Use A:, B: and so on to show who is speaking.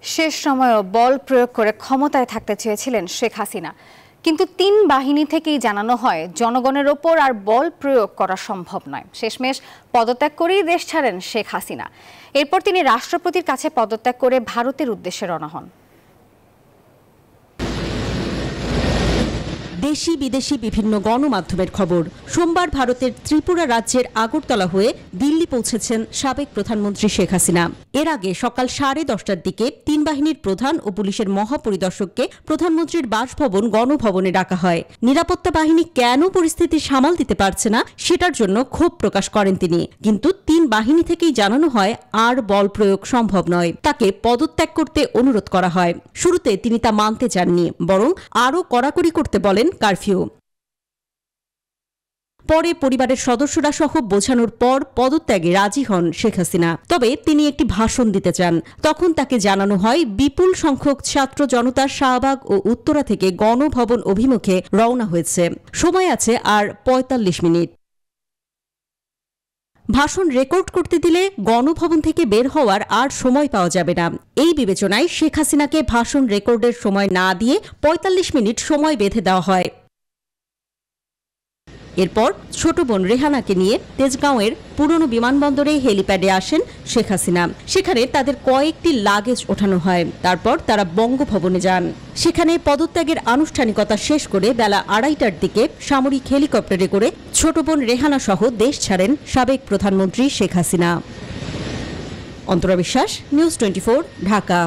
A: শেষ সময়েও বল প্রয়োগ করে ক্ষমতায় থাকতে চেয়েছিলেন শেখ হাসিনা, কিন্তু তিন বাহিনী থেকেই জানানো হয় জনগণের ওপর আর বল প্রয়োগ করা সম্ভব নয়। শেষমেশ পদত্যাগ করেই দেশ ছাড়েন শেখ হাসিনা। এরপর তিনি রাষ্ট্রপতির কাছে পদত্যাগ করে ভারতের উদ্দেশ্যে রওনা হন।
B: দেশি বিদেশি বিভিন্ন গণমাধ্যমের খবর, সোমবার ভারতের ত্রিপুরা রাজ্যের আগরতলা হয়ে দিল্লি পৌঁছেছেন সাবেক প্রধানমন্ত্রী শেখ হাসিনা। এর আগে সকাল 10:30টার দিকে তিন বাহিনীর প্রধান ও পুলিশের মহাপরিদর্শককে প্রধানমন্ত্রীর বাসভবন গণভবনে ডাকা হয়। নিরাপত্তা বাহিনী কেন পরিস্থিতি সামাল দিতে পারছে না সেটার জন্য ক্ষোভ প্রকাশ করেন তিনি, কিন্তু তিন বাহিনী থেকেই জানানো হয় আর বল প্রয়োগ সম্ভব নয়। তাকে পদত্যাগ করতে অনুরোধ করা হয়। শুরুতে তিনি তা মানতে চাননি, বরং আরও কড়াকড়ি করতে বলেন কারফিউ। পরে পরিবারের সদস্যরা সহ বোঝানোর পর পদত্যাগে রাজি হন শেখ হাসিনা। তবে তিনি একটি ভাষণ দিতে চান। তখন তাকে জানানো হয় বিপুল সংখ্যক ছাত্র জনতা শাহবাগ ও উত্তরা থেকে গণভবন অভিমুখে রওনা হয়েছে। সময় আছে আর 45 মিনিট। ভাষণ রেকর্ড করতে দিলে গণভবন থেকে বের হওয়ার আর সময় পাওয়া যাবে না। এই বিবেচনায় শেখ হাসিনাকে ভাষণ রেকর্ডের সময় না দিয়ে 45 মিনিট সময় বেঁধে দেওয়া হয়। এরপর ছোট বোন রেহানাকে নিয়ে তেজগাঁওয়ের পুরনো বিমানবন্দরে হেলিপ্যাডে আসেন শেখ হাসিনা। সেখানে তাদের কয়েকটি লাগেজ ওঠানো হয়। তারপর তারা বঙ্গভবনে যান। সেখানে পদত্যাগের আনুষ্ঠানিকতা শেষ করে বেলা 2:30টার দিকে সামরিক হেলিকপ্টারে করে ছোট বোন রেহানা সহ দেশ ছাড়েন সাবেক প্রধানমন্ত্রী শেখ হাসিনা। অন্তরা বিশ্বাস, নিউজ 24, ঢাকা।